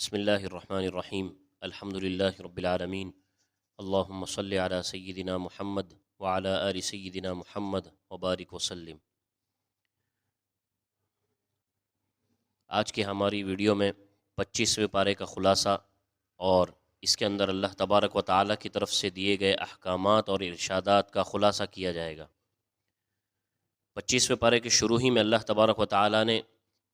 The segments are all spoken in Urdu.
بسم اللہ الرحمن الرحیم الحمد للہ رب العالمین اللہم صلی علی سیدنا محمد وعلی آل سیدنا محمد وبارک وسلم۔ آج کی ہماری ویڈیو میں 25ویں پارے کا خلاصہ اور اس کے اندر اللہ تبارک و تعالیٰ کی طرف سے دیے گئے احکامات اور ارشادات کا خلاصہ کیا جائے گا۔ 25ویں پارے کے شروع ہی میں اللہ تبارک و تعالیٰ نے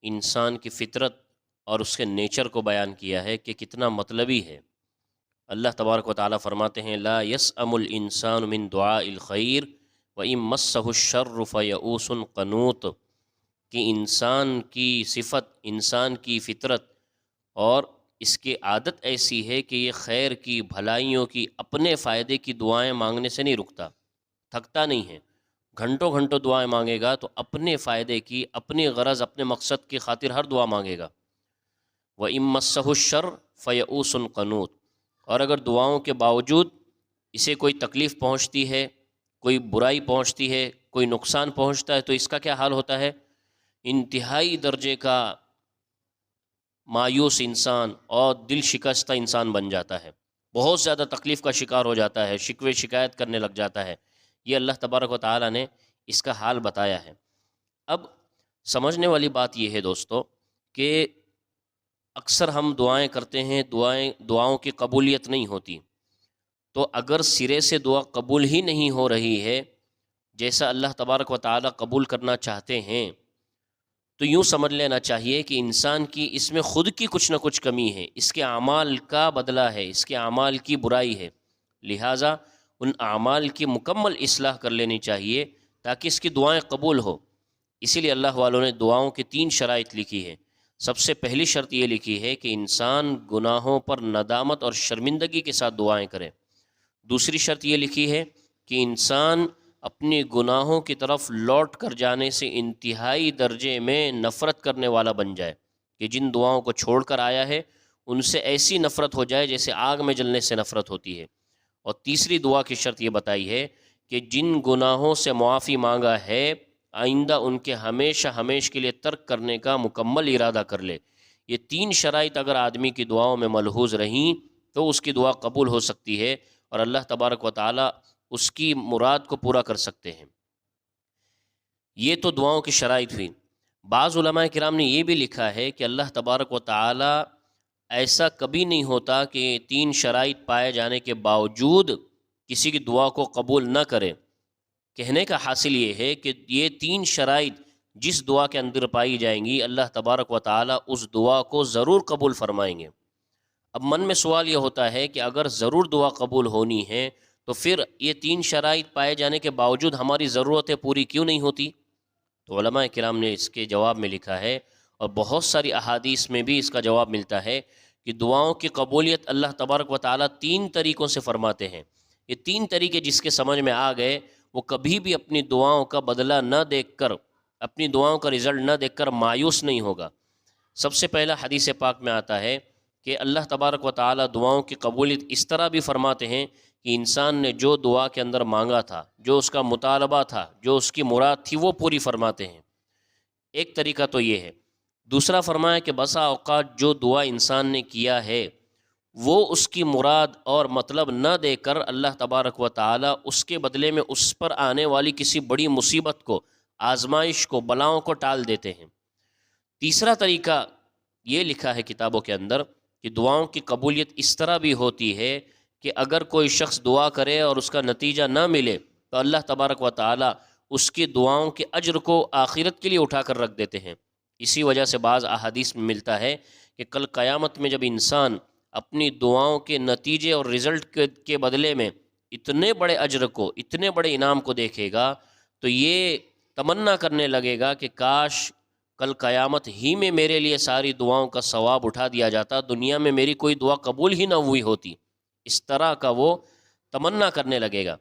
انسان کی فطرت اور اس کے نیچر کو بیان کیا ہے کہ کتنا مطلبی ہے۔ اللہ تبارک و تعالیٰ فرماتے ہیں لا یسأم الانسان من دعاء الخیر وإن مسہ الشر فیئوس قنوط، کہ انسان کی صفت، انسان کی فطرت اور اس کی عادت ایسی ہے کہ یہ خیر کی، بھلائیوں کی، اپنے فائدے کی دعائیں مانگنے سے نہیں رکتا، تھکتا نہیں ہے۔ گھنٹوں گھنٹوں دعائیں مانگے گا تو اپنے فائدے کی، اپنی غرض، اپنے مقصد کی خاطر ہر دعا مانگے گا۔ وَإِن مَسَّهُ الشَّرُّ فَيَئُوسٌ قَنُوطٌ، اور اگر دعاؤں کے باوجود اسے کوئی تکلیف پہنچتی ہے، کوئی برائی پہنچتی ہے، کوئی نقصان پہنچتا ہے، تو اس کا کیا حال ہوتا ہے؟ انتہائی درجے کا مایوس انسان اور دل شکستہ انسان بن جاتا ہے، بہت زیادہ تکلیف کا شکار ہو جاتا ہے، شکوے شکایت کرنے لگ جاتا ہے۔ یہ اللہ تبارک و تعالیٰ نے اس کا حال بتایا ہے۔ اب سمجھنے والی بات یہ ہے دوستو کہ اکثر ہم دعائیں کرتے ہیں، دعاؤں کی قبولیت نہیں ہوتی، تو اگر سرے سے دعا قبول ہی نہیں ہو رہی ہے جیسا اللہ تبارک و تعالیٰ قبول کرنا چاہتے ہیں، تو یوں سمجھ لینا چاہیے کہ انسان کی اس میں خود کی کچھ نہ کچھ کمی ہے، اس کے اعمال کا بدلہ ہے، اس کے اعمال کی برائی ہے، لہٰذا ان اعمال کی مکمل اصلاح کر لینی چاہیے تاکہ اس کی دعائیں قبول ہو۔ اسی لیے اللہ والوں نے دعاؤں کی 3 شرائط لکھی ہے۔ سب سے پہلی شرط یہ لکھی ہے کہ انسان گناہوں پر ندامت اور شرمندگی کے ساتھ دعائیں کرے۔ دوسری شرط یہ لکھی ہے کہ انسان اپنی گناہوں کی طرف لوٹ کر جانے سے انتہائی درجے میں نفرت کرنے والا بن جائے، کہ جن دعاؤں کو چھوڑ کر آیا ہے ان سے ایسی نفرت ہو جائے جیسے آگ میں جلنے سے نفرت ہوتی ہے۔ اور تیسری دعا کی شرط یہ بتائی ہے کہ جن گناہوں سے معافی مانگا ہے آئندہ ان کے ہمیشہ ہمیش کے لیے ترک کرنے کا مکمل ارادہ کر لے۔ یہ 3 شرائط اگر آدمی کی دعاؤں میں ملحوظ رہیں تو اس کی دعا قبول ہو سکتی ہے اور اللہ تبارک و تعالی اس کی مراد کو پورا کر سکتے ہیں۔ یہ تو دعاؤں کی شرائط ہوئی۔ بعض علماء کرام نے یہ بھی لکھا ہے کہ اللہ تبارک و تعالی ایسا کبھی نہیں ہوتا کہ 3 شرائط پائے جانے کے باوجود کسی کی دعا کو قبول نہ کرے۔ کہنے کا حاصل یہ ہے کہ یہ 3 شرائط جس دعا کے اندر پائی جائیں گی اللہ تبارک و تعالی اس دعا کو ضرور قبول فرمائیں گے۔ اب من میں سوال یہ ہوتا ہے کہ اگر ضرور دعا قبول ہونی ہے تو پھر یہ 3 شرائط پائے جانے کے باوجود ہماری ضرورتیں پوری کیوں نہیں ہوتی؟ تو علماء کرام نے اس کے جواب میں لکھا ہے، اور بہت ساری احادیث میں بھی اس کا جواب ملتا ہے کہ دعاؤں کی قبولیت اللہ تبارک و تعالی 3 طریقوں سے فرماتے ہیں۔ یہ 3 طریقے جس کے سمجھ میں آ گئے وہ کبھی بھی اپنی دعاؤں کا بدلہ نہ دیکھ کر، اپنی دعاؤں کا رزلٹ نہ دیکھ کر مایوس نہیں ہوگا۔ سب سے پہلا حدیث پاک میں آتا ہے کہ اللہ تبارک و تعالی دعاؤں کی قبولیت اس طرح بھی فرماتے ہیں کہ انسان نے جو دعا کے اندر مانگا تھا، جو اس کا مطالبہ تھا، جو اس کی مراد تھی، وہ پوری فرماتے ہیں۔ ایک طریقہ تو یہ ہے۔ دوسرا فرمایا کہ بسا اوقات جو دعا انسان نے کیا ہے وہ اس کی مراد اور مطلب نہ دے کر اللہ تبارک و تعالی اس کے بدلے میں اس پر آنے والی کسی بڑی مصیبت کو، آزمائش کو، بلاؤں کو ٹال دیتے ہیں۔ تیسرا طریقہ یہ لکھا ہے کتابوں کے اندر کہ دعاؤں کی قبولیت اس طرح بھی ہوتی ہے کہ اگر کوئی شخص دعا کرے اور اس کا نتیجہ نہ ملے تو اللہ تبارک و تعالی اس کی دعاؤں کے اجر کو آخرت کے لیے اٹھا کر رکھ دیتے ہیں۔ اسی وجہ سے بعض احادیث میں ملتا ہے کہ کل قیامت میں جب انسان اپنی دعاؤں کے نتیجے اور رزلٹ کے بدلے میں اتنے بڑے اجر کو، اتنے بڑے انعام کو دیکھے گا تو یہ تمنا کرنے لگے گا کہ کاش کل قیامت ہی میں میرے لیے ساری دعاؤں کا ثواب اٹھا دیا جاتا، دنیا میں میری کوئی دعا قبول ہی نہ ہوئی ہوتی۔ اس طرح کا وہ تمنا کرنے لگے گا۔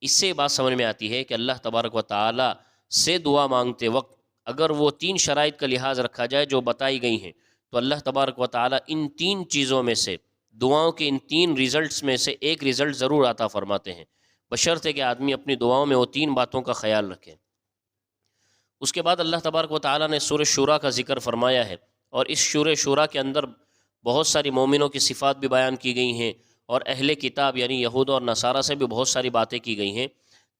اس سے بات سمجھ میں آتی ہے کہ اللہ تبارک و تعالی سے دعا مانگتے وقت اگر وہ 3 شرائط کا لحاظ رکھا جائے جو بتائی گئی ہیں تو اللہ تبارک و تعالی ان 3 چیزوں میں سے، دعاؤں کے ان 3 رزلٹس میں سے ایک رزلٹ ضرور عطا فرماتے ہیں، بشرطے کہ آدمی اپنی دعاؤں میں وہ 3 باتوں کا خیال رکھے۔ اس کے بعد اللہ تبارک و تعالی نے سورہ شورا کا ذکر فرمایا ہے، اور اس سورہ شورا کے اندر بہت ساری مومنوں کی صفات بھی بیان کی گئی ہیں، اور اہل کتاب یعنی یہود اور نصارہ سے بھی بہت ساری باتیں کی گئی ہیں۔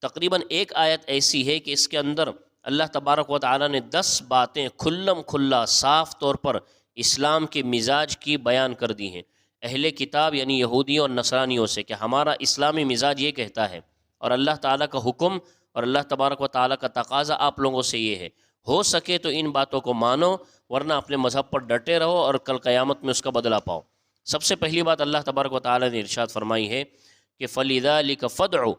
تقریباً ایک آیت ایسی ہے کہ اس کے اندر اللہ تبارک و تعالیٰ نے 10 باتیں کھلم کھلا صاف طور پر اسلام کے مزاج کی بیان کر دی ہیں، اہل کتاب یعنی یہودیوں اور نصرانیوں سے، کہ ہمارا اسلامی مزاج یہ کہتا ہے، اور اللہ تعالیٰ کا حکم اور اللہ تبارک و تعالیٰ کا تقاضا آپ لوگوں سے یہ ہے، ہو سکے تو ان باتوں کو مانو، ورنہ اپنے مذہب پر ڈٹے رہو اور کل قیامت میں اس کا بدلہ پاؤ۔ سب سے پہلی بات اللہ تبارک و تعالیٰ نے ارشاد فرمائی ہے کہ فَلِذَلِكَ فَادْعُ،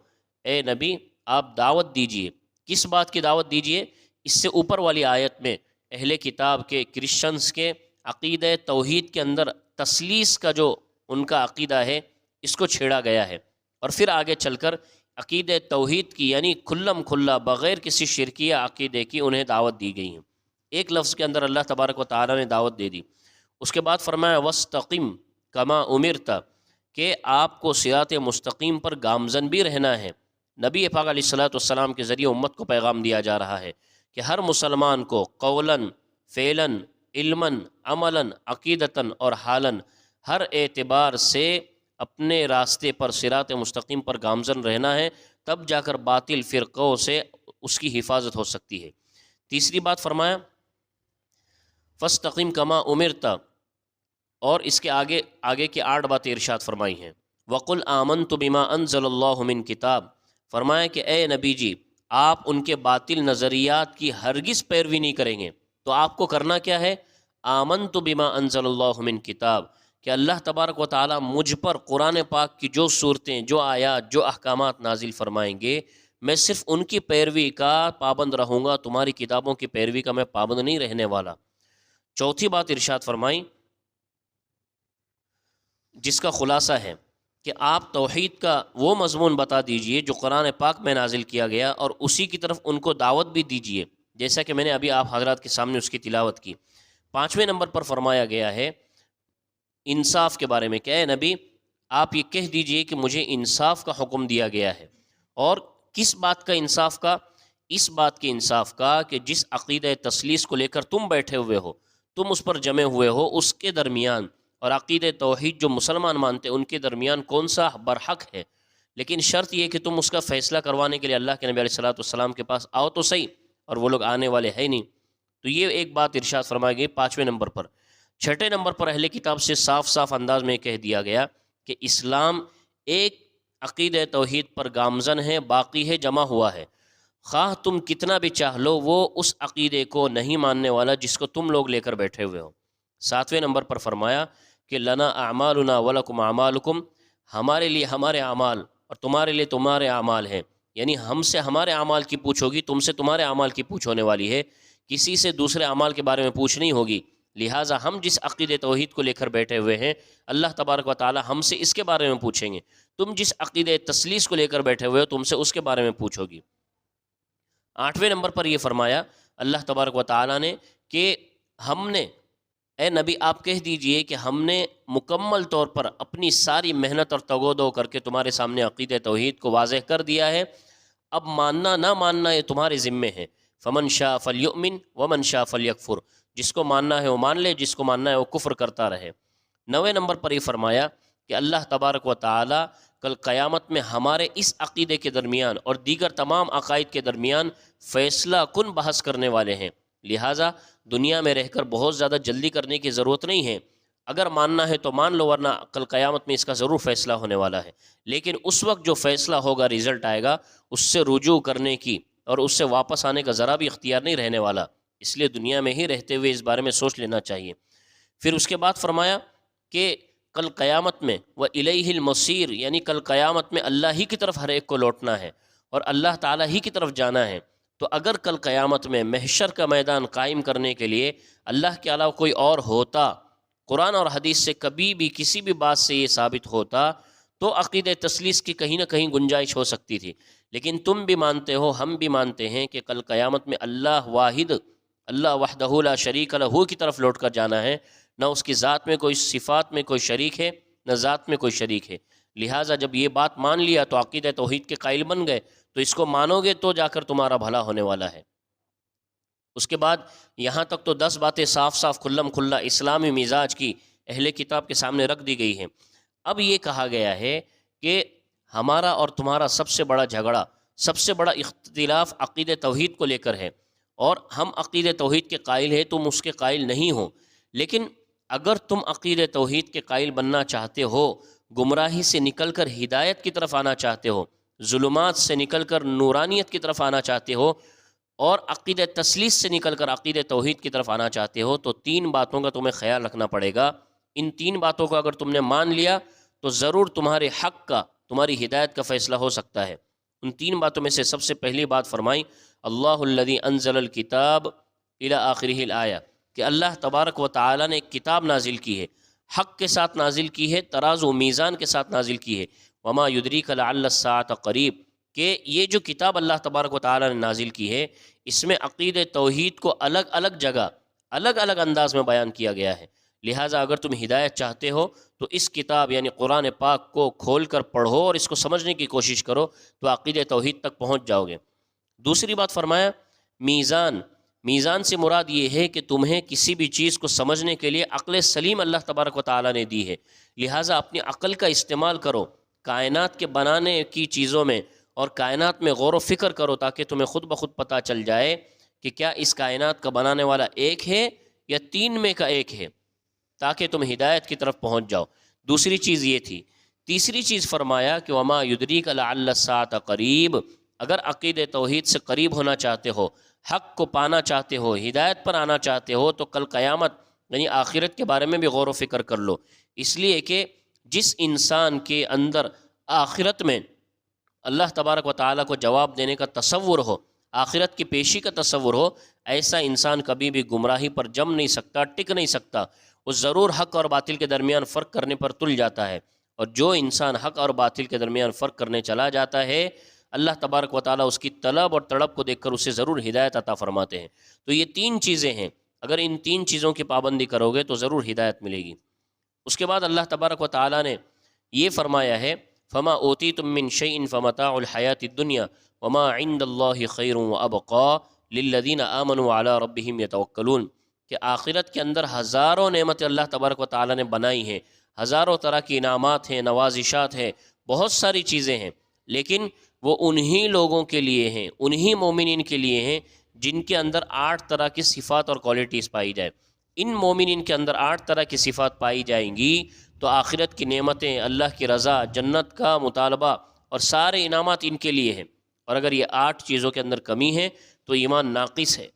اے نبی آپ دعوت دیجئے۔ کس بات کی دعوت دیجئے؟ اس سے اوپر والی آیت میں اہل کتاب کے، کرسچنز کے عقیدہ توحید کے اندر تثلیث کا جو ان کا عقیدہ ہے اس کو چھیڑا گیا ہے، اور پھر آگے چل کر عقیدہ توحید کی یعنی کھلم کھلا بغیر کسی شرکیہ عقیدے کی انہیں دعوت دی گئی ہے۔ ایک لفظ کے اندر اللہ تبارک و تعالیٰ نے دعوت دے دی۔ اس کے بعد فرمایا وَاسْتَقِمْ كَمَا أُمِرْتَ، کہ آپ کو صراط مستقیم پر گامزن بھی رہنا ہے۔ نبی پاک علیہ الصلوۃ والسلام کے ذریعے امت کو پیغام دیا جا رہا ہے کہ ہر مسلمان کو قولاً، فعلاً، علماً، عملاً، عقیدتاً اور حالاً ہر اعتبار سے اپنے راستے پر صراط مستقیم پر گامزن رہنا ہے، تب جا کر باطل فرقوں سے اس کی حفاظت ہو سکتی ہے۔ تیسری بات فرمایا فَاسْتَقِمْ كَمَا أُمِرْتَ، اور اس کے آگے کی 8 باتیں ارشاد فرمائی ہیں۔ وَقُلْ آمَنْتُ بِمَا أَنزَلَ اللَّهُ مِنْ کتاب، فرمایا کہ اے نبی جی آپ ان کے باطل نظریات کی ہرگز پیروی نہیں کریں گے، تو آپ کو کرنا کیا ہے؟ آمنت بما انزل اللہ من کتاب، کہ اللہ تبارک و تعالی مجھ پر قرآن پاک کی جو صورتیں، جو آیات، جو احکامات نازل فرمائیں گے، میں صرف ان کی پیروی کا پابند رہوں گا، تمہاری کتابوں کی پیروی کا میں پابند نہیں رہنے والا۔ چوتھی بات ارشاد فرمائی جس کا خلاصہ ہے کہ آپ توحید کا وہ مضمون بتا دیجئے جو قرآن پاک میں نازل کیا گیا، اور اسی کی طرف ان کو دعوت بھی دیجئے، جیسا کہ میں نے ابھی آپ حضرات کے سامنے اس کی تلاوت کی۔ 5ویں نمبر پر فرمایا گیا ہے انصاف کے بارے میں کہ اے نبی آپ یہ کہہ دیجئے کہ مجھے انصاف کا حکم دیا گیا ہے۔ اور کس بات کا انصاف کا؟ اس بات کے انصاف کا کہ جس عقیدہ تثلیث کو لے کر تم بیٹھے ہوئے ہو، تم اس پر جمے ہوئے ہو، اس کے درمیان اور عقیدہ توحید جو مسلمان مانتے ان کے درمیان کون سا برحق ہے، لیکن شرط یہ کہ تم اس کا فیصلہ کروانے کے لیے اللہ کے نبی علیہ الصلوۃ والسلام کے پاس آؤ تو صحیح، اور وہ لوگ آنے والے ہیں نہیں۔ تو یہ ایک بات ارشاد فرمائی گئی 5ویں نمبر پر۔ 6ٹھے نمبر پر اہل کتاب سے صاف صاف انداز میں کہہ دیا گیا کہ اسلام ایک عقیدہ توحید پر گامزن ہے، باقی ہے، جمع ہوا ہے، خواہ تم کتنا بھی چاہ لو وہ اس عقیدے کو نہیں ماننے والا جس کو تم لوگ لے کر بیٹھے ہوئے ہو۔ 7ویں نمبر پر فرمایا کہ لنا اعمالنا ولکم اعمالکم، ہمارے لیے ہمارے اعمال اور تمہارے لیے تمہارے اعمال ہیں، یعنی ہم سے ہمارے اعمال کی پوچھ ہوگی، تم سے تمہارے اعمال کی پوچھ ہونے والی ہے، کسی سے دوسرے اعمال کے بارے میں پوچھ نہیں ہوگی۔ لہٰذا ہم جس عقیدہ توحید کو لے کر بیٹھے ہوئے ہیں اللہ تبارک و تعالی ہم سے اس کے بارے میں پوچھیں گے، تم جس عقیدہ تثلیث کو لے کر بیٹھے ہوئے ہو تم سے اس کے بارے میں پوچھو گی۔ 8ویں نمبر پر یہ فرمایا اللہ تبارک و تعالی نے کہ ہم نے، اے نبی آپ کہہ دیجئے کہ ہم نے مکمل طور پر اپنی ساری محنت اور تگودو کر کے تمہارے سامنے عقیدہ توحید کو واضح کر دیا ہے، اب ماننا نہ ماننا یہ تمہارے ذمے ہے۔ فمن شاء فلیؤمن ومن شاء فلیکفر، جس کو ماننا ہے وہ مان لے، جس کو ماننا ہے وہ کفر کرتا رہے۔ 9ویں نمبر پر یہ فرمایا کہ اللہ تبارک و تعالی کل قیامت میں ہمارے اس عقیدے کے درمیان اور دیگر تمام عقائد کے درمیان فیصلہ کن بحث کرنے والے ہیں، لہٰذا دنیا میں رہ کر بہت زیادہ جلدی کرنے کی ضرورت نہیں ہے، اگر ماننا ہے تو مان لو، ورنہ کل قیامت میں اس کا ضرور فیصلہ ہونے والا ہے۔ لیکن اس وقت جو فیصلہ ہوگا، رزلٹ آئے گا، اس سے رجوع کرنے کی اور اس سے واپس آنے کا ذرا بھی اختیار نہیں رہنے والا، اس لیے دنیا میں ہی رہتے ہوئے اس بارے میں سوچ لینا چاہیے۔ پھر اس کے بعد فرمایا کہ کل قیامت میں وَإِلَيْهِ الْمَصِيرُ، یعنی کل قیامت میں اللہ ہی کی طرف ہر ایک کو لوٹنا ہے اور اللہ تعالیٰ ہی کی طرف جانا ہے۔ تو اگر کل قیامت میں محشر کا میدان قائم کرنے کے لیے اللہ کے علاوہ کوئی اور ہوتا، قرآن اور حدیث سے کبھی بھی کسی بھی بات سے یہ ثابت ہوتا تو عقیدہ تثلیث کی کہیں نہ کہیں گنجائش ہو سکتی تھی، لیکن تم بھی مانتے ہو، ہم بھی مانتے ہیں کہ کل قیامت میں اللہ واحد، اللہ وحدہ لا شریک لہ کی طرف لوٹ کر جانا ہے، نہ اس کی ذات میں کوئی صفات میں کوئی شریک ہے، نہ ذات میں کوئی شریک ہے۔ لہٰذا جب یہ بات مان لیا تو عقیدہ توحید کے قائل بن گئے، تو اس کو مانو گے تو جا کر تمہارا بھلا ہونے والا ہے۔ اس کے بعد یہاں تک تو 10 باتیں صاف صاف کھلم کھلا اسلامی مزاج کی اہل کتاب کے سامنے رکھ دی گئی ہیں۔ اب یہ کہا گیا ہے کہ ہمارا اور تمہارا سب سے بڑا جھگڑا، سب سے بڑا اختلاف عقید توحید کو لے کر ہے، اور ہم عقید توحید کے قائل ہیں، تم اس کے قائل نہیں ہو۔ لیکن اگر تم عقید توحید کے قائل بننا چاہتے ہو، گمراہی سے نکل کر ہدایت کی طرف آنا چاہتے ہو، ظلمات سے نکل کر نورانیت کی طرف آنا چاہتے ہو، اور عقید تثلیث سے نکل کر عقید توحید کی طرف آنا چاہتے ہو، تو 3 باتوں کا تمہیں خیال رکھنا پڑے گا۔ ان 3 باتوں کو اگر تم نے مان لیا تو ضرور تمہارے حق کا، تمہاری ہدایت کا فیصلہ ہو سکتا ہے۔ ان 3 باتوں میں سے سب سے پہلی بات فرمائی اللہ الذی انزل الکتاب الی آخرہ الآیہ، کہ اللہ تبارک و تعالی نے ایک کتاب نازل کی ہے، حق کے ساتھ نازل کی ہے، ترازو و میزان کے ساتھ نازل کی ہے۔ وما یدریک لعل الساعۃ قریب، کہ یہ جو کتاب اللہ تبارک و تعالی نے نازل کی ہے، اس میں عقید توحید کو الگ الگ جگہ، الگ الگ انداز میں بیان کیا گیا ہے۔ لہٰذا اگر تم ہدایت چاہتے ہو تو اس کتاب یعنی قرآن پاک کو کھول کر پڑھو اور اس کو سمجھنے کی کوشش کرو، تو عقید توحید تک پہنچ جاؤ گے۔ دوسری بات فرمایا میزان، میزان سے مراد یہ ہے کہ تمہیں کسی بھی چیز کو سمجھنے کے لیے عقل سلیم اللہ تبارک و تعالیٰ نے دی ہے، لہٰذا اپنی عقل کا استعمال کرو کائنات کے بنانے کی چیزوں میں، اور کائنات میں غور و فکر کرو تاکہ تمہیں خود بخود پتہ چل جائے کہ کیا اس کائنات کا بنانے والا ایک ہے یا 3 میں کا ایک ہے، تاکہ تم ہدایت کی طرف پہنچ جاؤ۔ دوسری چیز یہ تھی۔ تیسری چیز فرمایا کہ وما یدریک لعل الساعۃ قریب، اگر عقید توحید سے قریب ہونا چاہتے ہو، حق کو پانا چاہتے ہو، ہدایت پر آنا چاہتے ہو، تو کل قیامت یعنی آخرت کے بارے میں بھی غور و فکر کر لو، اس لیے کہ جس انسان کے اندر آخرت میں اللہ تبارک و تعالیٰ کو جواب دینے کا تصور ہو، آخرت کی پیشی کا تصور ہو، ایسا انسان کبھی بھی گمراہی پر جم نہیں سکتا، ٹک نہیں سکتا، وہ ضرور حق اور باطل کے درمیان فرق کرنے پر تل جاتا ہے۔ اور جو انسان حق اور باطل کے درمیان فرق کرنے چلا جاتا ہے، اللہ تبارک و تعالیٰ اس کی طلب اور تڑپ کو دیکھ کر اسے ضرور ہدایت عطا فرماتے ہیں۔ تو یہ 3 چیزیں ہیں، اگر ان 3 چیزوں کی پابندی کرو گے تو ضرور ہدایت ملے گی۔ اس کے بعد اللہ تبارک و تعالیٰ نے یہ فرمایا ہے فما اوتیتم من شیء فمتاع الحیات الدنیا وما عند اللہ خیر وابقى للذین آمنوا علی ربہم یتوکلون، کہ آخرت کے اندر ہزاروں نعمتیں اللہ تبارک و تعالیٰ نے بنائی ہیں، ہزاروں طرح کی انعامات ہیں، نوازشات ہیں، بہت ساری چیزیں ہیں، لیکن وہ انہی لوگوں کے لیے ہیں، انہی مومنین کے لیے ہیں جن کے اندر 8 طرح کی صفات اور کوالٹیز پائی جائیں۔ ان مومنین کے اندر 8 طرح کی صفات پائی جائیں گی تو آخرت کی نعمتیں، اللہ کی رضا، جنت کا مطالبہ اور سارے انعامات ان کے لیے ہیں۔ اور اگر یہ 8 چیزوں کے اندر کمی ہے تو ایمان ناقص ہے۔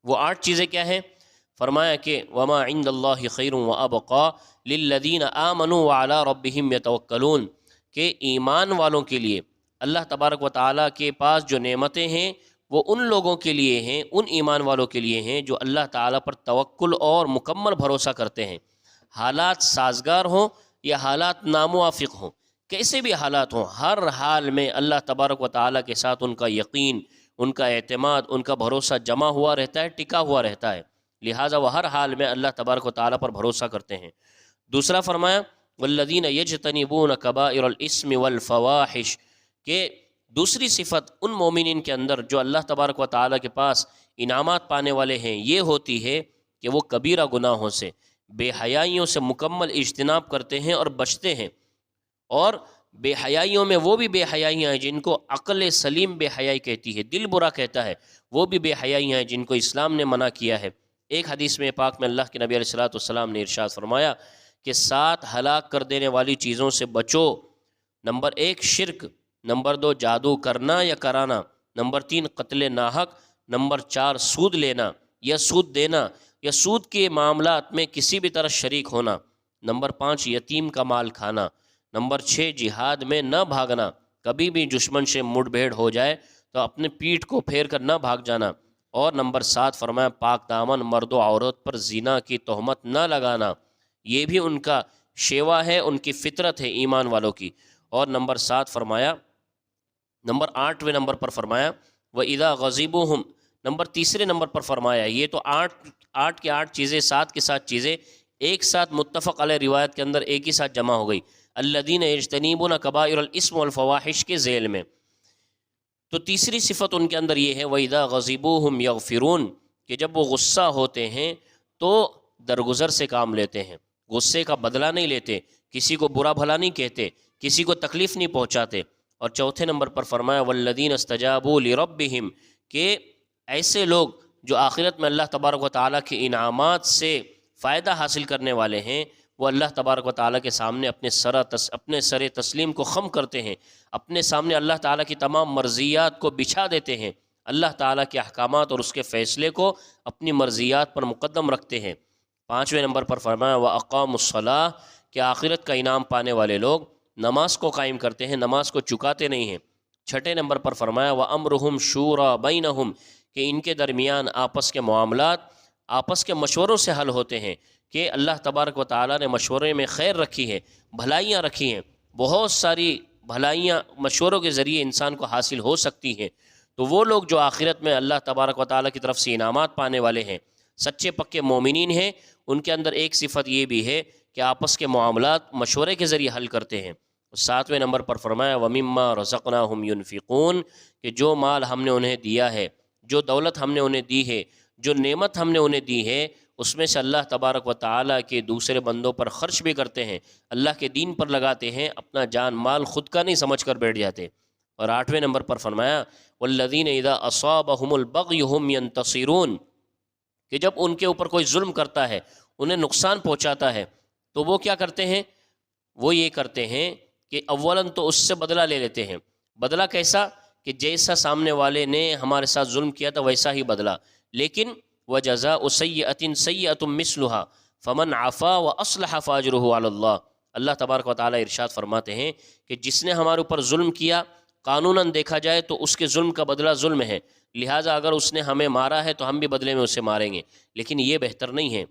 وہ 8 چیزیں کیا ہیں؟ فرمایا کہ وما عند اللہ خیر وابقى للذین آمنوا وعلی ربہم یتوکلون، کہ ایمان والوں کے لیے اللہ تبارک و تعالیٰ کے پاس جو نعمتیں ہیں وہ ان لوگوں کے لیے ہیں، ان ایمان والوں کے لیے ہیں جو اللہ تعالیٰ پر توکل اور مکمل بھروسہ کرتے ہیں، حالات سازگار ہوں یا حالات ناموافق ہوں، کیسے بھی حالات ہوں، ہر حال میں اللہ تبارک و تعالیٰ کے ساتھ ان کا یقین، ان کا اعتماد، ان کا بھروسہ جمع ہوا رہتا ہے، ٹکا ہوا رہتا ہے، لہٰذا وہ ہر حال میں اللہ تبارک و تعالیٰ پر بھروسہ کرتے ہیں۔ دوسرا فرمایا والذین یجتنبون کبائر الاسم والفواحش، کہ دوسری صفت ان مومنین کے اندر جو اللہ تبارک و تعالیٰ کے پاس انعامات پانے والے ہیں یہ ہوتی ہے کہ وہ کبیرہ گناہوں سے، بے حیائیوں سے مکمل اجتناب کرتے ہیں اور بچتے ہیں۔ اور بے حیائیوں میں وہ بھی بے حیائیاں ہیں جن کو عقل سلیم بے حیائی کہتی ہے، دل برا کہتا ہے، وہ بھی بے حیائیاں ہیں جن کو اسلام نے منع کیا ہے۔ ایک حدیث میں پاک میں اللہ کے نبی علیہ الصلوۃ نے ارشاد فرمایا کہ 7 ہلاک کر دینے والی چیزوں سے بچو۔ نمبر 1 شرک، نمبر 2 جادو کرنا یا کرانا، نمبر 3 قتل ناحق، نمبر 4 سود لینا یا سود دینا یا سود کے معاملات میں کسی بھی طرح شریک ہونا، نمبر 5 یتیم کا مال کھانا، نمبر 6 جہاد میں نہ بھاگنا، کبھی بھی دشمن سے مڑ بھیڑ ہو جائے تو اپنے پیٹھ کو پھیر کر نہ بھاگ جانا، اور نمبر 7 فرمایا پاک دامن مرد و عورت پر زنا کی تہمت نہ لگانا، یہ بھی ان کا شیوا ہے، ان کی فطرت ہے ایمان والوں کی۔ اور نمبر 7 فرمایا، نمبر 8ویں نمبر پر فرمایا وَإِذَا غَضِبُوهُمْ، نمبر 3 نمبر پر فرمایا، یہ تو 8 کی 8 چیزیں، 7 کے 7 چیزیں ایک ساتھ متفق علیہ روایت کے اندر ایک ہی ساتھ جمع ہو گئی، الذین یجتنبون کبائر الاسم والفواحش کے ذیل میں۔ تو تیسری صفت ان کے اندر یہ ہے وَإِذَا غَضِبُوهُمْ يَغْفِرُونَ، کہ جب وہ غصہ ہوتے ہیں تو درگزر سے کام لیتے ہیں، غصے کا بدلہ نہیں لیتے، کسی کو برا بھلا نہیں کہتے، کسی کو تکلیف نہیں پہنچاتے۔ اور چوتھے نمبر پر فرمایا والذین استجابوا لربہم، کہ ایسے لوگ جو آخرت میں اللہ تبارک و تعالیٰ کے انعامات سے فائدہ حاصل کرنے والے ہیں، وہ اللہ تبارک و تعالیٰ کے سامنے اپنے سر تسلیم کو خم کرتے ہیں، اپنے سامنے اللہ تعالیٰ کی تمام مرضیات کو بچھا دیتے ہیں، اللہ تعالیٰ کے احکامات اور اس کے فیصلے کو اپنی مرضیات پر مقدم رکھتے ہیں۔ پانچویں نمبر پر فرمایا وَأَقَامُوا الصَّلَاةَ، کہ آخرت کا انعام پانے والے لوگ نماز کو قائم کرتے ہیں، نماز کو چکاتے نہیں ہیں۔ چھٹے نمبر پر فرمایا وَأَمْرُهُمْ شُورَى بَيْنَهُمْ، کہ ان کے درمیان آپس کے معاملات آپس کے مشوروں سے حل ہوتے ہیں، کہ اللہ تبارک و تعالیٰ نے مشورے میں خیر رکھی ہے، بھلائیاں رکھی ہیں، بہت ساری بھلائیاں مشوروں کے ذریعے انسان کو حاصل ہو سکتی ہیں۔ تو وہ لوگ جو آخرت میں اللہ تبارک و تعالیٰ کی طرف سے انعامات پانے والے ہیں، سچے پکے مومنین ہیں، ان کے اندر ایک صفت یہ بھی ہے کہ آپس کے معاملات مشورے کے ذریعے حل کرتے ہیں۔ ساتویں نمبر پر فرمایا وَمِمَّا رَزَقْنَاهُمْ يُنْفِقُونَ، کہ جو مال ہم نے انہیں دیا ہے، جو دولت ہم نے انہیں دی ہے، جو نعمت ہم نے انہیں دی ہے، اس میں سے اللہ تبارک و تعالیٰ کے دوسرے بندوں پر خرچ بھی کرتے ہیں، اللہ کے دین پر لگاتے ہیں، اپنا جان مال خود کا نہیں سمجھ کر بیٹھ جاتے۔ اور آٹھویں نمبر پر فرمایا وَالَّذِينَ إِذَا أَصَابَهُمُ الْبَغْيُ هُمْ يَنْتَصِرُونَ، کہ جب ان کے اوپر کوئی ظلم کرتا ہے، انہیں نقصان پہنچاتا ہے، تو وہ کیا کرتے ہیں؟ وہ یہ کرتے ہیں کہ اولاً تو اس سے بدلہ لے لیتے ہیں۔ بدلہ کیسا؟ کہ جیسا سامنے والے نے ہمارے ساتھ ظلم کیا تھا ویسا ہی بدلہ، لیکن وَجَزَاءُ سَيِّئَةٍ سَيِّئَةٌ مِثْلُهَا فَمَنْ عَفَا وَأَصْلَحَ فَأَجْرُهُ عَلَى اللَّهِ۔ اللہ تبارک و تعالیٰ ارشاد فرماتے ہیں کہ جس نے ہمارے اوپر ظلم کیا، قانوناً دیکھا جائے تو اس کے ظلم کا بدلہ ظلم ہے، لہٰذا اگر اس نے ہمیں مارا ہے تو ہم بھی بدلے میں اسے ماریں گے، لیکن یہ بہتر نہیں ہے۔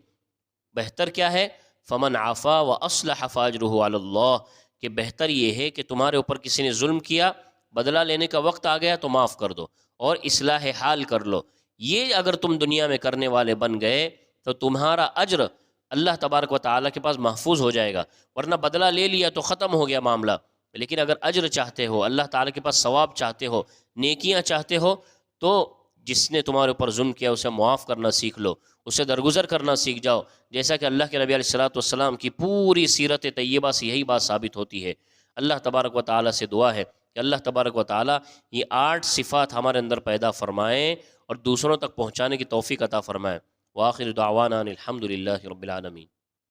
بہتر کیا ہے؟ فَمَنْ عَفَا وَأَصْلَحَ فَأَجْرُهُ عَلَى اللَّهِ، کہ بہتر یہ ہے کہ تمہارے اوپر کسی نے ظلم کیا، بدلہ لینے کا وقت آ گیا تو معاف کر دو اور اصلاح حال کر لو۔ یہ اگر تم دنیا میں کرنے والے بن گئے تو تمہارا اجر اللہ تبارک و تعالیٰ کے پاس محفوظ ہو جائے گا، ورنہ بدلہ لے لیا تو ختم ہو گیا معاملہ۔ لیکن اگر اجر چاہتے ہو، اللہ تعالیٰ کے پاس ثواب چاہتے ہو، نیکیاں چاہتے ہو، تو جس نے تمہارے اوپر ظلم کیا اسے معاف کرنا سیکھ لو، اسے درگزر کرنا سیکھ جاؤ، جیسا کہ اللہ کے نبی علیہ السلام کی پوری سیرت طیبہ سے یہی بات ثابت ہوتی ہے۔ اللہ تبارک و تعالیٰ سے دعا ہے کہ اللہ تبارک و تعالیٰ یہ 8 صفات ہمارے اندر پیدا فرمائیں اور دوسروں تک پہنچانے کی توفیق عطا فرمائیں۔ وآخر دعوانا الحمد للہ رب العالمین۔